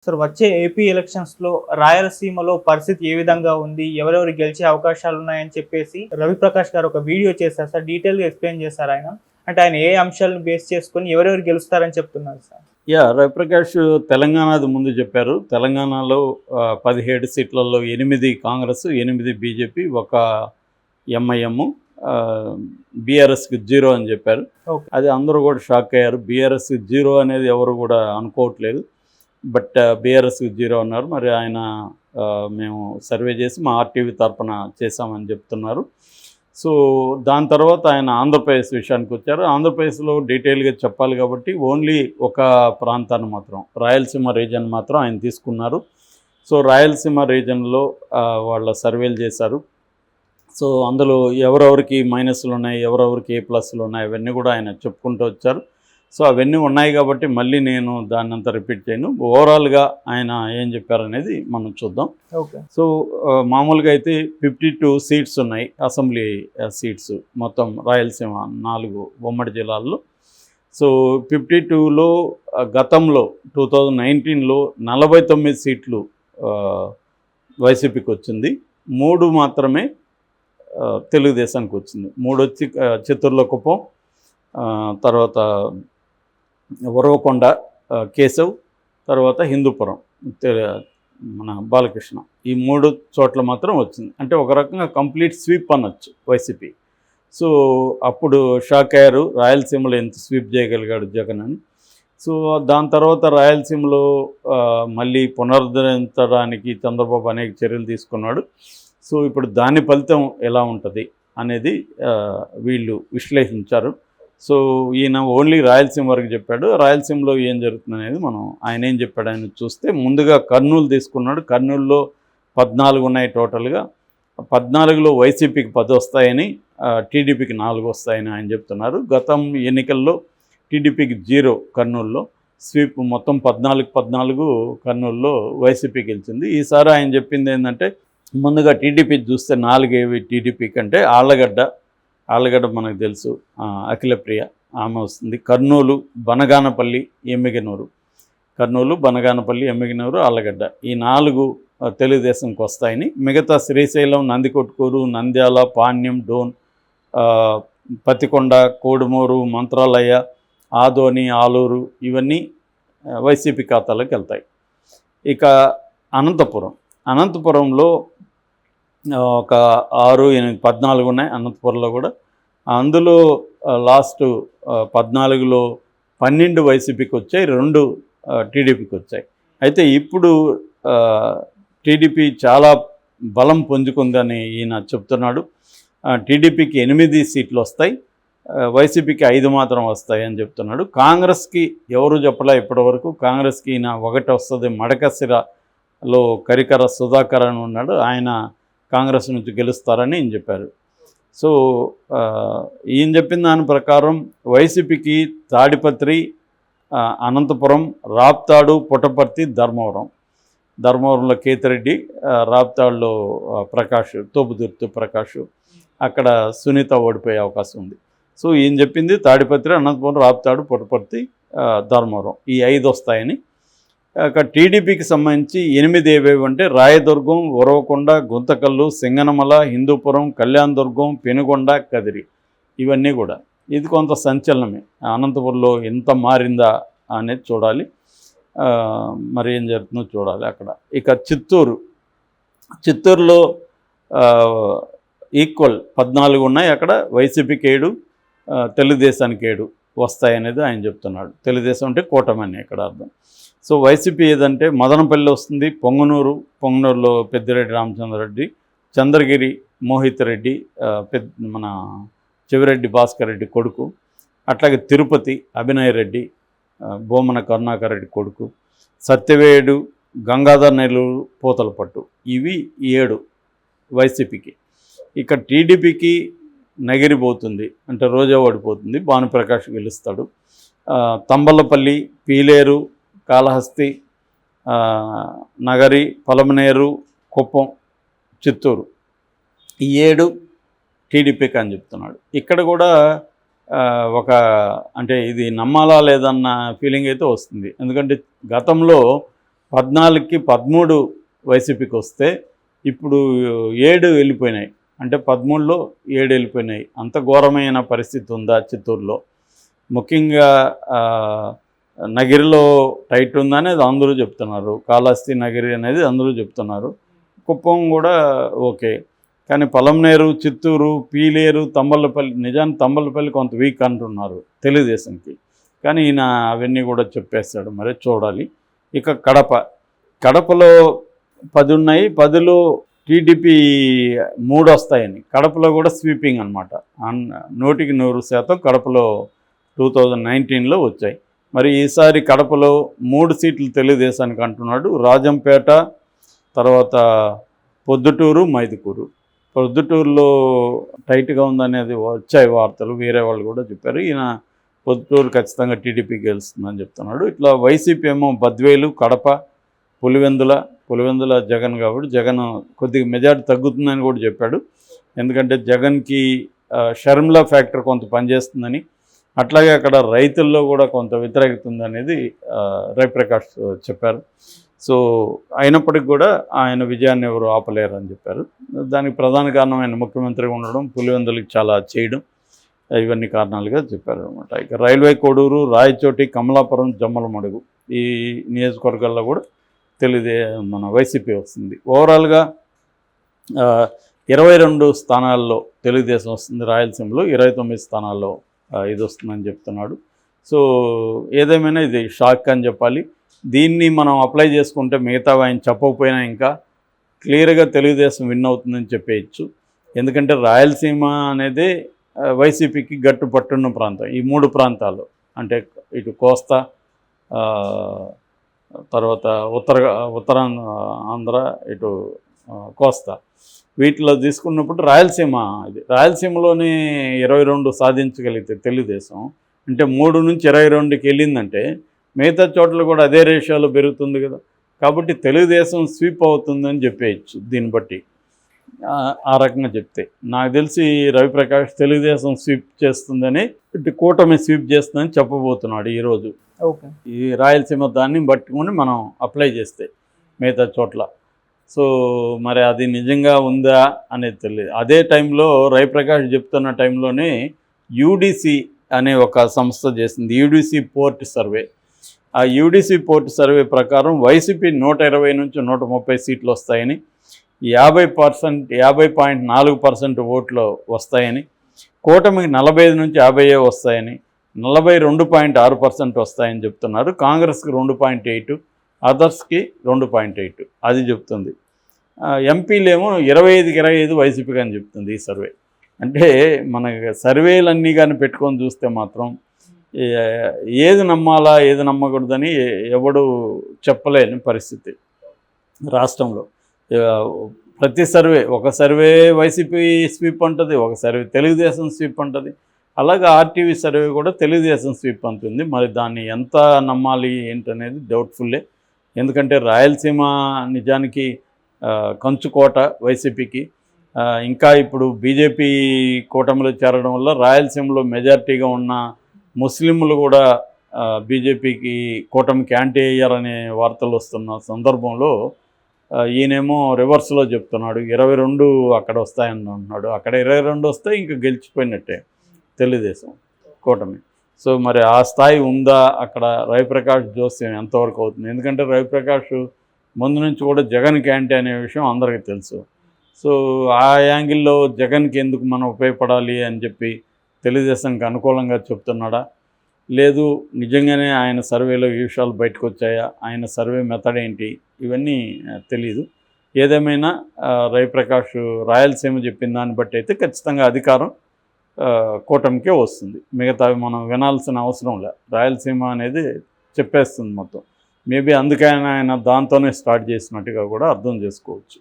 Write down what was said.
Sir వచ్చే AP ఎలక్షన్స్‌లో రాయలసీమలో పరిస్థితి ఏ విధంగా ఉంది? ఎవరెవరు గెలిచే అవకాశాలున్నాయని చెప్పేసి రవిప్రకాష్ గారు ఒక వీడియో చేశారు సార్. డీటెయిల్‌గా ఎక్స్‌ప్లెయిన్ చేశారు ఆయన. అంటే ఆయన ఏ అంశాలను బేస్ చేసుకొని ఎవరెవరు గెలుస్తారని చెప్తున్నారు సార్? రవిప్రకాష్ తెలంగాణది ముందు చెప్పారు. తెలంగాణలో 17 సీట్లలో 8 కాంగ్రెస్, 8 బీజేపీ, ఒక ఎంఐఎం, బీఆర్ఎస్కి 0 అని చెప్పారు. ఓకే. అది అందరూ కూడా షాక్ అయ్యారు. బీఆర్ఎస్కి 0 అనేది ఎవరు కూడా అనుకోవట్లేదు. బట్ బీఆర్ఎస్కి 0 అన్నారు. మరి ఆయన మేము సర్వే చేసి మా ఆర్టీవీ తరపున చేశామని చెప్తున్నారు. సో దాని తర్వాత ఆయన ఆంధ్రప్రదేశ్ విషయానికి వచ్చారు. ఆంధ్రప్రదేశ్లో డీటెయిల్గా చెప్పాలి కాబట్టి ఓన్లీ ఒక ప్రాంతాన్ని మాత్రం, రాయలసీమ రీజన్ మాత్రం ఆయన తీసుకున్నారు. సో రాయలసీమ రీజన్లో వాళ్ళ సర్వేలు చేశారు. సో అందులో ఎవరెవరికి మైనస్లు ఉన్నాయి, ఎవరెవరికి ఏ ప్లస్లు ఉన్నాయి, అవన్నీ కూడా ఆయన చెప్పుకుంటూ వచ్చారు. సో అవన్నీ ఉన్నాయి కాబట్టి మళ్ళీ నేను దాన్ని అంతా రిపీట్ చేయను. ఓవరాల్గా ఆయన ఏం చెప్పారనేది మనం చూద్దాం. ఓకే. సో మామూలుగా అయితే 52 సీట్స్ ఉన్నాయి, అసెంబ్లీ సీట్స్ మొత్తం రాయలసీమ 4 ఉమ్మడి జిల్లాల్లో. సో 52లో గతంలో 2019లో 49 సీట్లు వైసీపీకి వచ్చింది. 3 మాత్రమే తెలుగుదేశానికి వచ్చింది. 3 వచ్చి చిత్తూరులో కుప్పం, తర్వాత ఉరవకొండ కేశవ్, తర్వాత హిందూపురం మన బాలకృష్ణ, ఈ 3 చోట్ల మాత్రం వచ్చింది. అంటే ఒక రకంగా కంప్లీట్ స్వీప్ అనొచ్చు వైసీపీ. సో అప్పుడు షాక్ అయ్యారు, రాయలసీమలో ఎంత స్వీప్ చేయగలిగాడు జగన్ అని. సో దాని తర్వాత రాయలసీమలో మళ్ళీ పునరుద్ధరించడానికి చంద్రబాబు అనేక చర్యలు తీసుకున్నాడు. సో ఇప్పుడు దాని ఫలితం ఎలా ఉంటుంది అనేది వీళ్ళు విశ్లేషించారు. సో ఈయన ఓన్లీ రాయలసీమ వరకు చెప్పాడు. రాయలసీమలో ఏం జరుగుతుంది అనేది మనం ఆయన ఏం చెప్పాడు ఆయన చూస్తే, ముందుగా కర్నూలు తీసుకున్నాడు. కర్నూలులో 14 ఉన్నాయి టోటల్గా. 14లో వైసీపీకి 10 వస్తాయని, టీడీపీకి 4 వస్తాయని ఆయన చెప్తున్నారు. గతం ఎన్నికల్లో టీడీపీకి 0 కర్నూలులో, స్వీప్ మొత్తం 14 కర్నూలులో వైసీపీ గెలిచింది. ఈసారి ఆయన చెప్పింది ఏంటంటే, ముందుగా టీడీపీ చూస్తే 4 ఏవి టీడీపీ కంటే ఆళ్ళగడ్డ మనకు తెలుసు, అఖిలప్రియ ఆమె వస్తుంది. కర్నూలు, బనగానపల్లి, ఎమ్మిగనూరు. కర్నూలు, బనగానపల్లి, ఎమ్మిగనూరు, ఆళ్ళగడ్డ, ఈ 4 తెలుగుదేశంకి వస్తాయని, మిగతా శ్రీశైలం, నందికొట్కూరు, నంద్యాల, పాణ్యం, డోన్, పత్తికొండ, కోడుమూరు, మంత్రాలయ, ఆదోని, ఆలూరు ఇవన్నీ వైసీపీ ఖాతాలోకి వెళ్తాయి. ఇక అనంతపురంలో ఒక 6, 8, 14 ఉన్నాయి అనంతపురంలో కూడా. అందులో లాస్ట్ 14లో 12 వైసీపీకి వచ్చాయి, 2 టీడీపీకి వచ్చాయి. అయితే ఇప్పుడు టీడీపీ చాలా బలం పుంజుకుందని ఈయన చెప్తున్నాడు. టీడీపీకి 8 సీట్లు వస్తాయి, వైసీపీకి 5 మాత్రం వస్తాయి అని చెప్తున్నాడు. కాంగ్రెస్కి ఎవరు చెప్పలే ఇప్పటివరకు. కాంగ్రెస్కి ఈయన 1 వస్తుంది. మడకశిరలో కరికర సుధాకర్ అని ఉన్నాడు, ఆయన కాంగ్రెస్ నుంచి గెలుస్తారని ఈయన చెప్పారు. సో ఈయన చెప్పిన దాని ప్రకారం వైసీపీకి తాడిపత్రి, అనంతపురం, రాప్తాడు, పుట్టపర్తి, ధర్మవరంలో కేతిరెడ్డి, రాప్తాడులో ప్రకాష్, తోపుదుర్తి ప్రకాష్, అక్కడ సునీత ఓడిపోయే అవకాశం ఉంది. సో ఈయన చెప్పింది తాడిపత్రి, అనంతపురం, రాప్తాడు, పుట్టపర్తి, ధర్మవరం, ఈ 5 వస్తాయని. అక్కడ టీడీపీకి సంబంధించి 8 ఏవేవి అంటే రాయదుర్గం, ఉరవకొండ, గుంతకల్లు, సింగనమల, హిందూపురం, కళ్యాణదుర్గం, పెనుగొండ, కదిరి, ఇవన్నీ కూడా. ఇది కొంత సంచలనమే. అనంతపురంలో ఎంత మారిందా అనేది చూడాలి, మరి ఏం జరుగుతుందో చూడాలి అక్కడ. ఇక చిత్తూరులో ఈక్వల్ 14 ఉన్నాయి. అక్కడ వైసీపీకి 7, తెలుగుదేశానికి 7 వస్తాయనేది ఆయన చెప్తున్నాడు. తెలుగుదేశం అంటే కూటమి ఇక్కడ అర్థం. సో వైసీపీ ఏదంటే మదనపల్లి వస్తుంది, పొంగనూరులో పెద్దిరెడ్డి రామచంద్రరెడ్డి, చంద్రగిరి మోహిత్ రెడ్డి, మన చెవిరెడ్డి భాస్కర్ రెడ్డి కొడుకు, అట్లాగే తిరుపతి అభినయ్ రెడ్డి, బోమన కరుణాకర్ రెడ్డి కొడుకు, సత్యవేడు, గంగాధర్ నెల్లూరు, పూతలపట్టు, ఇవి 7 వైసీపీకి. ఇక టీడీపీకి నగిరిపోతుంది, అంటే రోజా ఓడిపోతుంది, భానుప్రకాష్ గెలుస్తాడు. తంబలపల్లి, పీలేరు, కాళహస్తి, నగరి, పలమనేరు, కుప్పం, చిత్తూరు, ఈ 7 టీడీపీకి అని చెప్తున్నాడు. ఇక్కడ కూడా ఒక అంటే ఇది నమ్మాలా లేదన్న ఫీలింగ్ అయితే వస్తుంది. ఎందుకంటే గతంలో 14కి 13 వైసీపీకి వస్తే ఇప్పుడు 7 వెళ్ళిపోయినాయి. అంటే 13లో 7 వెళ్ళిపోయినాయి. అంత ఘోరమైన పరిస్థితి ఉందా చిత్తూరులో? ముఖ్యంగా నగిరిలో టైట్ ఉందనేది అందరూ చెప్తున్నారు. కాళహస్తి నగిరి అనేది అందరూ చెప్తున్నారు. కుప్పం కూడా ఓకే. కానీ పలమనేరు, చిత్తూరు, పీలేరు, తంబలపల్లి, నిజానికి తంబలపల్లి కొంత వీక్ అంటున్నారు తెలుగుదేశంకి. కానీ ఈయన అవన్నీ కూడా చెప్పేస్తాడు, మరి చూడాలి. ఇక కడపలో 10 ఉన్నాయి. 10లో టీడీపీ 3 వస్తాయని. కడపలో కూడా స్వీపింగ్ అనమాట. 100% కడపలో 2019లో వచ్చాయి. మరి ఈసారి కడపలో 3 సీట్లు తెలుగుదేశానికి అంటున్నాడు. రాజంపేట, తర్వాత పొద్దుటూరు, మైదుకూరు. పొద్దుటూరులో టైట్గా ఉందనేది వచ్చాయి వార్తలు, వేరే వాళ్ళు కూడా చెప్పారు. ఈయన పొద్దుటూరు ఖచ్చితంగా టీడీపీ గెలుస్తుందని చెప్తున్నాడు. ఇట్లా వైసీపీ ఏమో బద్వేలు, కడప, పులివెందుల జగన్ కాబట్టి జగన్ కొద్దిగా మెజార్టీ తగ్గుతుందని కూడా చెప్పాడు. ఎందుకంటే జగన్కి షర్మిలా ఫ్యాక్టర్ కొంత పనిచేస్తుందని, అట్లాగే అక్కడ రైతుల్లో కూడా కొంత వ్యతిరేకత ఉందనేది రవిప్రకాష్ చెప్పారు. సో అయినప్పటికీ కూడా ఆయన విజయాన్ని ఎవరు ఆపలేరు అని చెప్పారు. దానికి ప్రధాన కారణం ఆయన ముఖ్యమంత్రిగా ఉండడం, పులివెందులకి చాలా చేయడం, ఇవన్నీ కారణాలుగా చెప్పారు అనమాట. ఇక రైల్వే కోడూరు, రాయచోటి, కమలాపురం, జమ్మలమడుగు ఈ నియోజకవర్గాల్లో కూడా మన వైసీపీ వస్తుంది. ఓవరాల్గా 22 స్థానాల్లో తెలుగుదేశం వస్తుంది. రాయలసీమలో 29 స్థానాల్లో ఇది వస్తుందని చెప్తున్నాడు. సో ఏదేమైనా ఇది షాక్ అని చెప్పాలి. దీన్ని మనం అప్లై చేసుకుంటే మిగతా ఆయన చెప్పకపోయినా ఇంకా క్లియర్గా తెలుగుదేశం విన్ అవుతుందని చెప్పేయచ్చు. ఎందుకంటే రాయలసీమ అనేది వైసీపీకి గట్టు పట్టున్న ప్రాంతం. ఈ 3 ప్రాంతాలు అంటే ఇటు కోస్తా, తర్వాత ఉత్తర ఆంధ్ర, ఇటు కోస్తా, వీటిలో తీసుకున్నప్పుడు రాయలసీమలోనే 22 సాధించగలిగితే తెలుగుదేశం అంటే 3 నుంచి 22కి వెళ్ళిందంటే మిగతా చోట్ల కూడా అదే రేషియోలో పెరుగుతుంది కదా. కాబట్టి తెలుగుదేశం స్వీప్ అవుతుందని చెప్పేయచ్చు దీన్ని బట్టి. ఆ రకంగా చెప్తే నాకు తెలిసి రవిప్రకాష్ తెలుగుదేశం స్వీప్ చేస్తుందని, ఇటు కూటమి స్వీప్ చేస్తుందని చెప్పబోతున్నాడు ఈరోజు. ఓకే, ఈ రాయలసీమ దాన్ని పట్టుకొని మనం అప్లై చేస్తే మిగతా చోట్ల. సో మరి అది నిజంగా ఉందా అనేది తెలియదు. అదే టైంలో రవిప్రకాష్ చెప్తున్న టైంలోనే యూడిసి అనే ఒక సంస్థ చేసింది యూడిసి పోర్ట్ సర్వే. ఆ యూడిసి పోర్ట్ సర్వే ప్రకారం వైసీపీ 120 నుంచి 130 సీట్లు వస్తాయని, 50.4% ఓట్లు వస్తాయని, కూటమికి 45 నుంచి 50 వస్తాయని, 42.6% వస్తాయని చెప్తున్నారు. కాంగ్రెస్కి 2.8, అదర్స్కి 2.8 అది చెప్తుంది. ఎంపీలేమో 25కి 25 వైసీపీకి అని చెప్తుంది ఈ సర్వే. అంటే మన సర్వేలన్నీ కానీ పెట్టుకొని చూస్తే మాత్రం ఏది నమ్మాలా ఏది నమ్మకూడదని ఎవడు చెప్పలేని పరిస్థితి రాష్ట్రంలో. ప్రతి సర్వే, ఒక సర్వే వైసీపీ స్వీప్ అంటుంది, ఒక సర్వే తెలుగుదేశం స్వీప్ అంటుంది. అలాగే ఆర్టీవీ సర్వే కూడా తెలుగుదేశం స్వీప్ అంటుంది. మరి దాన్ని ఎంత నమ్మాలి ఏంటనేది డౌట్ఫుల్లే. ఎందుకంటే రాయలసీమ నిజానికి కంచుకోట వైసీపీకి. ఇంకా ఇప్పుడు బీజేపీ కూటమిలో చేరడం వల్ల రాయలసీమలో మెజారిటీగా ఉన్న ముస్లింలు కూడా బీజేపీకి కూటమికి యాంటీ అయ్యారనే వార్తలు వస్తున్న సందర్భంలో ఈయనేమో రివర్స్లో చెప్తున్నాడు 22 అక్కడ వస్తాయని అంటున్నాడు. అక్కడ 22 వస్తే ఇంకా గెలిచిపోయినట్టే తెలుగుదేశం కూటమి. సో మరి ఆ స్థాయి ఉందా అక్కడ? రవిప్రకాష్ జోస్యం ఎంతవరకు అవుతుంది? ఎందుకంటే రవిప్రకాష్ ముందు నుంచి కూడా జగన్కి యాంటీ అనే విషయం అందరికీ తెలుసు. సో ఆ యాంగిల్లో జగన్కి ఎందుకు మనం ఉపయోగపడాలి అని చెప్పి తెలుగుదేశంకి అనుకూలంగా చెప్తున్నాడా, లేదు నిజంగానే ఆయన సర్వేలో ఈ విషయాలు బయటకు వచ్చాయా, ఆయన సర్వే మెథడ్ ఏంటి, ఇవన్నీ తెలీదు. ఏదేమైనా రవిప్రకాష్ రాయలసీమ చెప్పిన దాన్ని బట్టి అయితే ఖచ్చితంగా అధికారం కూటమికే వస్తుంది. మిగతావి మనం వినాల్సిన అవసరం లే. రాయలసీమ అనేది చెప్పేస్తుంది మొత్తం. మేబీ అందుకని ఆయన దాంతోనే స్టార్ట్ చేసినట్టుగా కూడా అర్థం చేసుకోవచ్చు.